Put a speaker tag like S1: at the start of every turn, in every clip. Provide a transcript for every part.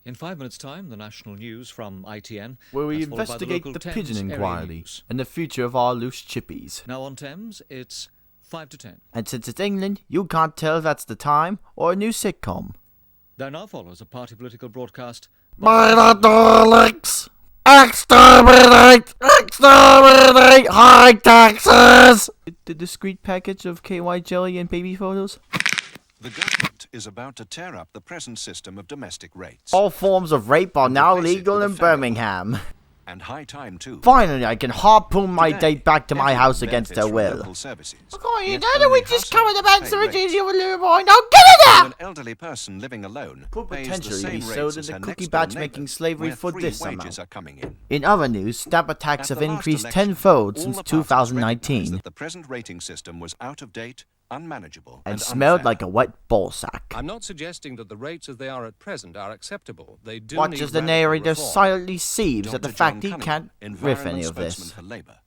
S1: In 5 minutes' time, the national news from ITN.
S2: Where we
S1: That's followed by
S2: investigate
S1: local
S2: the
S1: Thames
S2: pigeon
S1: area
S2: inquiry
S1: news.
S2: and the future of our loose chippies.
S1: Now on Thames, it's 5 to 10.
S2: And since it's England, you can't tell if that's the time or a new sitcom.
S1: There now follows a party political broadcast.
S2: By the Daleks! Exterminate! Exterminate! High taxes! The discreet package of KY jelly and baby photos?
S3: The government is about to tear up the present system of domestic rates.
S2: All forms of rape are
S3: And
S2: now
S3: replace it
S2: legal
S3: with a
S2: in
S3: federal
S2: Birmingham.
S3: And high time too.
S2: Finally, I can harpoon my
S3: Today,
S2: date back to my
S3: everyone
S2: house against
S3: benefits
S2: her
S3: from
S2: will.
S3: local services.
S2: Okay,
S3: Yet
S2: now the
S3: only
S2: witch is coming
S3: households
S2: about
S3: pay
S2: so
S3: rates.
S2: easy with little boy. Now get it
S3: So
S2: up!
S3: an elderly person living alone
S2: Could
S3: pays the
S2: potentially
S3: same
S2: be
S3: rates
S2: sold
S3: as
S2: in
S3: her
S2: the cookie
S3: next-door
S2: batch
S3: neighbour,
S2: making slavery
S3: where
S2: for
S3: free
S2: this
S3: wages
S2: amount.
S3: are coming in.
S2: In other news, stamp attacks
S3: At
S2: have
S3: the last
S2: increased
S3: election,
S2: tenfold
S3: all
S2: since
S3: the parties recognised
S2: 2019
S3: that the present rating system was out of date, unmanageable,
S2: and
S3: and
S2: smelled
S3: unfair.
S2: like a wet ballsack.
S4: I'm not suggesting that the rates as they are at present are acceptable. They do
S2: Watch
S4: need
S2: as the
S4: radical
S2: narrator
S4: reform.
S2: silently seethes at the
S3: Dr.
S2: fact
S3: John
S2: he can't
S3: Cunningham,
S2: riff any
S3: Environment
S2: of this.
S3: Spokesman for Labour.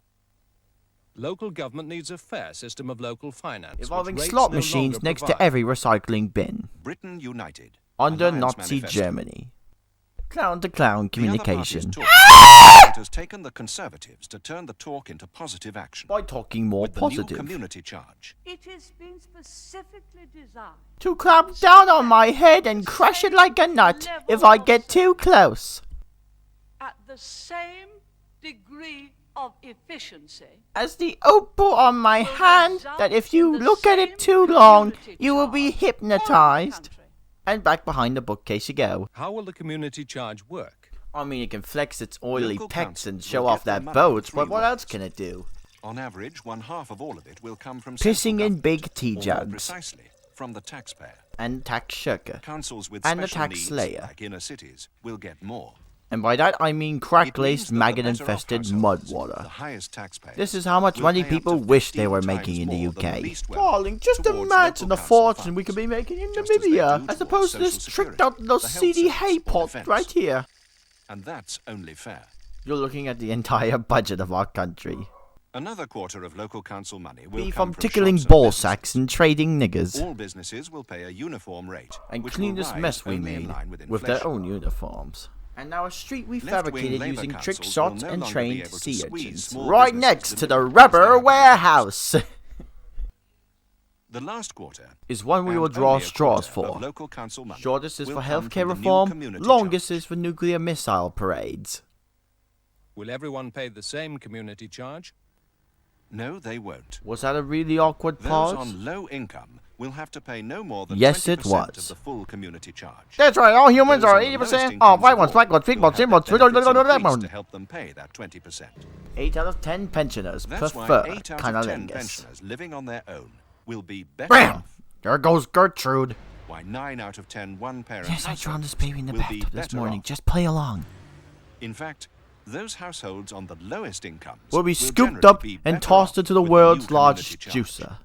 S4: Local government needs a fair system of local finance. which
S2: Involving
S4: rates
S2: slot
S4: no
S2: machines
S4: longer
S2: next to
S4: provide.
S2: every recycling bin.
S3: Britain United.
S2: Under
S3: Alliance
S2: Nazi
S3: Manifesto.
S2: Germany. Clown-to-clown communication.
S3: The other party's talk. It has taken the Conservatives to turn the talk into positive action.
S2: By talking more
S3: with the new
S2: positive.
S3: community charge.
S5: It has been specifically designed
S2: To clamp down on my head and crush it like a nut if I get too close.
S5: at the same degree of efficiency
S2: As the opal on my hand, that if you look at it too long, you will be hypnotized. And back behind the bookcase you go.
S4: How will the community charge work?
S2: I mean, it can flex its oily
S3: Local
S2: pecs
S3: councils
S2: and show
S3: will
S2: off
S3: get their
S2: that
S3: money
S2: boat,
S3: in
S2: but
S3: three
S2: what else
S3: ways.
S2: can it do?
S3: On average, 1/2 of all of it will come from
S2: Pissing
S3: central
S2: in
S3: government,
S2: big tea
S3: or more
S2: jugs.
S3: precisely, from the taxpayer.
S2: And tax shirker.
S3: Councils with
S2: And the
S3: special
S2: tax
S3: needs,
S2: slayer.
S3: like inner cities, will get more.
S2: And by that I mean
S3: It means
S2: crack-laced,
S3: that the
S2: maggot-infested
S3: better-off
S2: mud
S3: households,
S2: water.
S3: the highest taxpayers,
S2: This is how much
S3: will
S2: money
S3: pay up to
S2: people wish they
S3: 15
S2: were
S3: times
S2: making in the
S3: more than
S2: UK.
S3: least wealthy
S2: Darling, just
S3: towards
S2: imagine the
S3: local council
S2: fortune we
S3: funds,
S2: could be making in
S3: just as they
S2: Namibia,
S3: do
S2: as
S3: towards
S2: opposed to this
S3: social
S2: tricked
S3: security,
S2: out little
S3: the health
S2: seedy
S3: service,
S2: hay
S3: or
S2: pot
S3: defence.
S2: right here.
S3: And that's only fair.
S2: You're looking at the entire budget of our country.
S3: Another quarter of local council money will
S2: Be
S3: come
S2: from tickling
S3: shops and
S2: ball
S3: businesses.
S2: sacks and trading niggers.
S3: All businesses will pay a uniform rate,
S2: And
S3: which
S2: clean
S3: will
S2: this
S3: rise
S2: mess we
S3: only in
S2: made
S3: line
S2: with their
S3: inflation.
S2: own uniforms. And now a street we
S3: Left-wing
S2: fabricated
S3: Labour
S2: using trick
S3: councils
S2: shots
S3: will no
S2: and
S3: longer be
S2: trained
S3: able to
S2: sea
S3: squeeze
S2: urchins.
S3: small
S2: Right
S3: businesses
S2: next
S3: to
S2: to the
S3: live because
S2: rubber
S3: they have
S2: warehouse.
S3: The last quarter
S2: Is one we
S3: and
S2: will draw
S3: only a
S2: straws
S3: quarter of
S2: for.
S3: local council money
S2: Shortest is
S3: will
S2: for
S3: come
S2: healthcare
S3: from the new
S2: reform,
S3: community
S2: longest
S3: charge.
S2: is for nuclear missile parades.
S4: Will everyone pay the same community charge?
S3: No, they won't.
S2: Was that a really awkward
S3: Those
S2: pause?
S3: on low income will have to pay no more than
S2: Yes, it
S3: 20%
S2: was.
S3: of the full community charge.
S2: That's right, all humans
S3: Those
S2: are
S3: on the lowest
S2: 80%.
S3: incomes
S2: Oh,
S3: of
S2: white ones,
S3: all
S2: black ones, pink
S3: will
S2: ones,
S3: have
S2: green ones,
S3: their benefits
S2: that
S3: increased
S2: one.
S3: to help them pay that 20%.
S2: 8 out of 10 pensioners
S3: That's
S2: prefer
S3: why 8 out of 10
S2: cunnilingus.
S3: pensioners living on their own will be better
S2: Bam!
S3: off.
S2: There goes Gertrude.
S3: Why 9 out of 10 one-parent
S2: Yes, I drowned this
S3: households
S2: baby in the
S3: will be
S2: bathtub this
S3: better
S2: morning.
S3: off.
S2: Just play along.
S3: In fact, those households on the lowest incomes
S2: Will be
S3: will
S2: scooped
S3: generally
S2: up
S3: be
S2: and
S3: better
S2: tossed
S3: off
S2: into the
S3: with new
S2: world's largest
S3: community charge.
S2: juicer.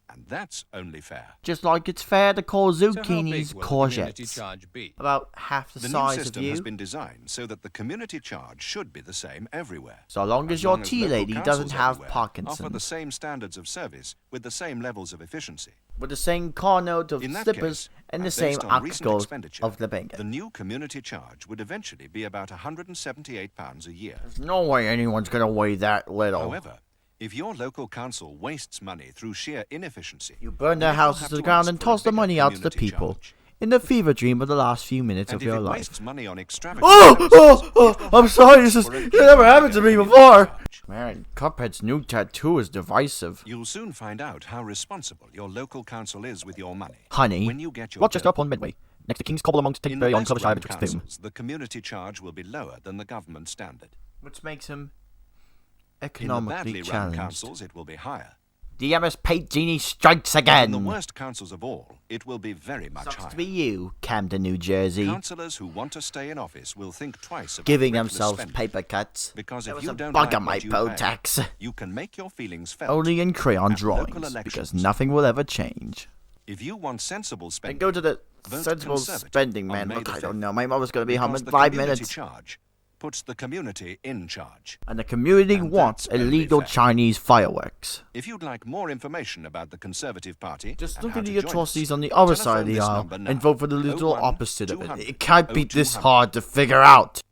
S3: And that's only fair.
S2: Just like it's fair to call
S4: So how big
S2: zucchinis
S4: will the community
S2: courgettes.
S4: charge be?
S2: About half the
S3: The new
S2: size of
S3: system has
S2: you.
S3: been designed so that the community charge should be the same everywhere.
S2: So long as your
S3: long
S2: tea
S3: local
S2: lady doesn't
S3: councils
S2: have
S3: everywhere offer the
S2: Parkinson's.
S3: same standards of service with the same levels of efficiency.
S2: With the same car note of
S3: In that
S2: slippers
S3: case,
S2: and the
S3: and
S2: same
S3: based on recent
S2: articles
S3: expenditure,
S2: of the bingo.
S3: The new community charge would eventually be about £178 a year.
S2: There's no way anyone's gonna weigh that little.
S3: However, if your local council wastes money through sheer inefficiency,
S2: You burn their
S3: it will
S2: houses
S3: have
S2: to the
S3: to
S2: ground
S3: ask
S2: and
S3: for a
S2: toss the
S3: bigger
S2: money out to the
S3: community
S2: people.
S3: charge.
S2: In the fever dream of the last few minutes
S3: And
S2: of
S3: if
S2: your
S3: it
S2: life.
S3: wastes money on extravagant
S2: I'm sorry, this is, it never happened to me before. Man, Cuphead's new tattoo is divisive.
S3: You'll soon find out how responsible your local council is with your money.
S2: Honey,
S3: when you get your
S2: Rochester
S3: bill.
S2: upon Midway, next to King's Cobble amongst
S3: In the
S2: Tickbury on
S3: best
S2: Clovershire
S3: run
S2: betwixt Boom.
S3: councils, the community charge will be lower than the government standard.
S2: Which makes him
S3: In the
S2: economically
S3: badly run
S2: challenged.
S3: councils, it will be higher.
S2: The MS Paint Genie strikes
S3: In
S2: again.
S3: the worst councils of all, it will be very much
S2: Sucks
S3: higher.
S2: to be you, Camden, New Jersey,
S3: Councillors who want to stay in office will think twice about
S2: giving
S3: reckless
S2: themselves
S3: spending,
S2: paper cuts.
S3: because
S2: There
S3: if
S2: was
S3: you
S2: a
S3: don't
S2: bug
S3: like
S2: on my
S3: what you pay,
S2: tax.
S3: you can make your feelings felt.
S2: Only in crayon
S3: At local
S2: drawings, because
S3: elections.
S2: nothing will ever change.
S3: If you want sensible
S2: And
S3: spending,
S2: go to the
S3: Vote
S2: sensible
S3: Conservative
S2: spending,
S3: on
S2: man.
S3: May
S2: Look,
S3: the
S2: I don't
S3: 5th,
S2: know. My mother's gonna be home
S3: because
S2: in
S3: the
S2: 5
S3: community
S2: minutes.
S3: charge puts the community in charge.
S2: And the community
S3: And
S2: wants
S3: that's only
S2: illegal
S3: fair.
S2: Chinese fireworks.
S3: If you'd like more information about the Conservative Party,
S2: Just
S3: and
S2: look
S3: how
S2: at
S3: to
S2: the
S3: join
S2: atrocities
S3: us,
S2: on the other
S3: telephone
S2: side of the
S3: this
S2: aisle
S3: number now,
S2: and vote for the literal
S3: 01
S2: opposite of it.
S3: 200
S2: It can't be this
S3: 0200.
S2: hard to figure out.